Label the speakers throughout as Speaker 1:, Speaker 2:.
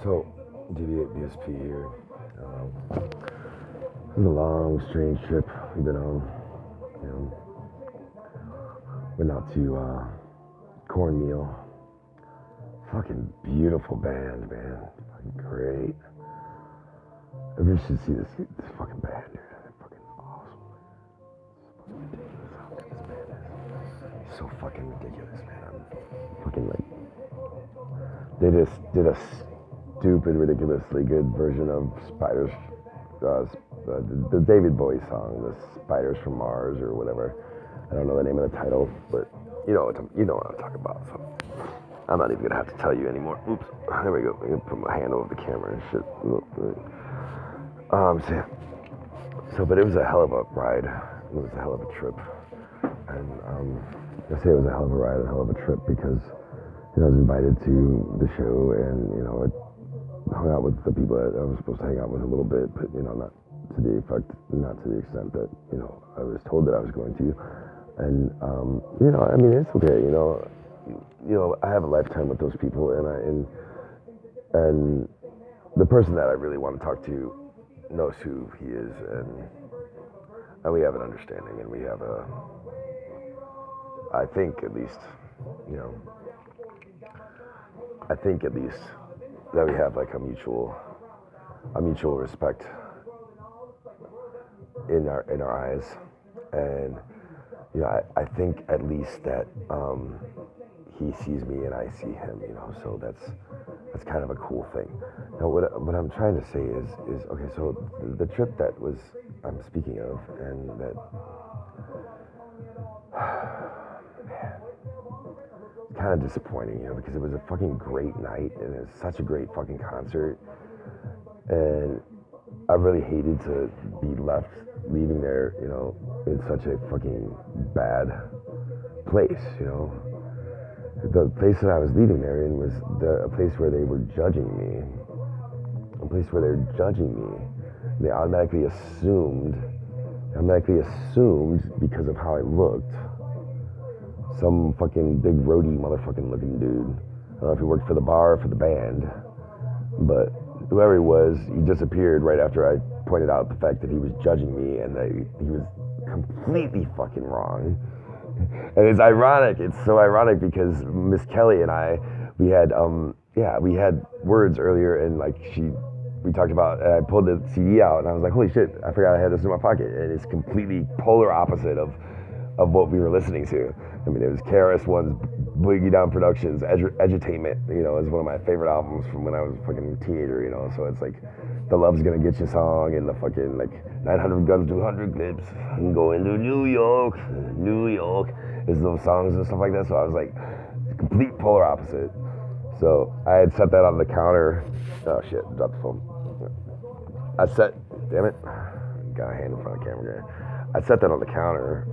Speaker 1: So, DB8BSP here. This is a long, strange trip we've been on. You know, went out to Cornmeal. Fucking beautiful band, man. Fucking great. Everybody should see this fucking band, dude. They're fucking awesome. It's fucking ridiculous how good this band is. So fucking ridiculous, man. I'm fucking like. They just did a stupid, ridiculously good version of Spiders, the David Bowie song, the Spiders from Mars or whatever. I don't know the name of the title, but you know what I'm talking about. So I'm not even gonna have to tell you anymore. Oops, there we go. I'm gonna put my hand over the camera and shit. But it was a hell of a ride. It was a hell of a trip, and I say it was a hell of a ride and a hell of a trip because I was invited to the show, and I hung out with the people that I was supposed to hang out with a little bit, but not to the extent that I was told that I was going to, and it's okay. I have a lifetime with those people, and the person that I really want to talk to knows who he is, and we have an understanding, and we have I think at least that we have like a mutual respect in our eyes, and I think at least that he sees me and I see him, so that's kind of a cool thing. Now what I'm trying to say is okay, so the trip that I'm speaking of, and that kind of disappointing, because it was a fucking great night and it was such a great fucking concert, and I really hated to be leaving there, in such a fucking bad place, The place that I was leaving there in was a place where they were judging me, They automatically assumed because of how I looked, some fucking big roadie motherfucking looking dude. I don't know if he worked for the bar or for the band, but whoever he was, he disappeared right after I pointed out the fact that he was judging me and that he was completely fucking wrong. And it's ironic. It's so ironic because Miss Kelly and we had words earlier, and we talked about, and I pulled the CD out and I was like, holy shit, I forgot I had this in my pocket. And it's completely polar opposite of what we were listening to. I mean, it was KRS-One's Boogie Down Productions, Edutainment, is one of my favorite albums from when I was a fucking teenager, so it's like the Love's Gonna Get You song and the fucking 900 Guns do 100 Clips and go into New York is those songs and stuff like that. So I was like, complete polar opposite. So I had set that on the counter. Oh shit, dropped the phone. Damn it, got a hand in front of the camera guy. I set that on the counter,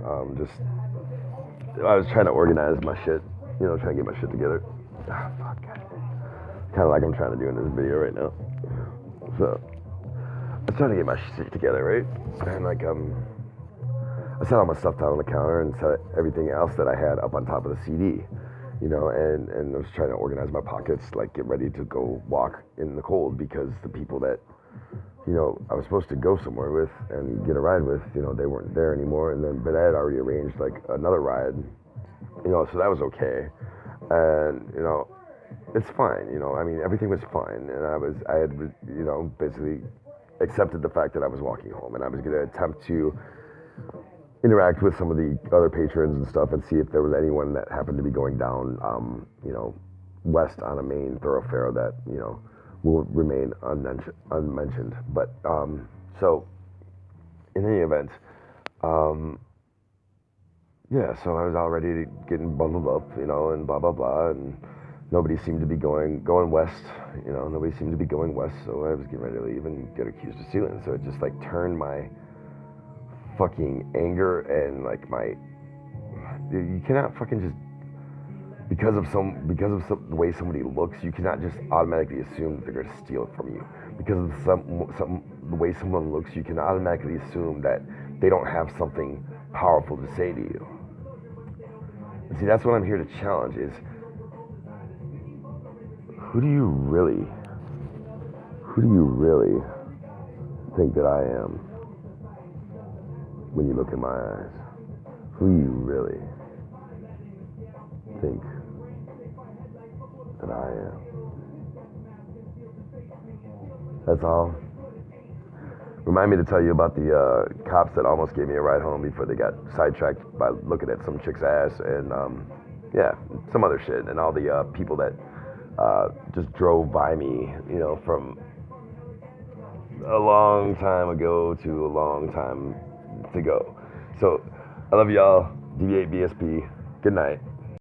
Speaker 1: I was trying to organize my shit, trying to get my shit together. Ah, fuck. Kind of like I'm trying to do in this video right now. So, I was trying to get my shit together, right? And I set all my stuff down on the counter and set everything else that I had up on top of the CD, and I was trying to organize my pockets, get ready to go walk in the cold, because the people that I was supposed to go somewhere with and get a ride with, they weren't there anymore. But I had already arranged another ride, so that was okay. And, it's fine, I mean, everything was fine. And I had basically accepted the fact that I was walking home, and I was going to attempt to interact with some of the other patrons and stuff and see if there was anyone that happened to be going down, west on a main thoroughfare that, will remain unmentioned. But so in any event, so I was already getting bundled up, and blah blah blah, and nobody seemed to be going west, nobody seemed to be going west. So I was getting ready to leave and get accused of stealing. So it just turned my fucking anger and you cannot fucking just, because of the way somebody looks, you cannot just automatically assume that they're going to steal it from you. Because of the way someone looks, you can automatically assume that they don't have something powerful to say to you. And see, that's what I'm here to challenge, is who do you really who do you really think that I am when you look in my eyes? Who do you really think that I am? That's all. Remind me to tell you about the cops that almost gave me a ride home before they got sidetracked by looking at some chick's ass and yeah, some other shit, and all the people that just drove by me, you know, from a long time ago to a long time to go. So I love y'all. DV8 BSP. Good night.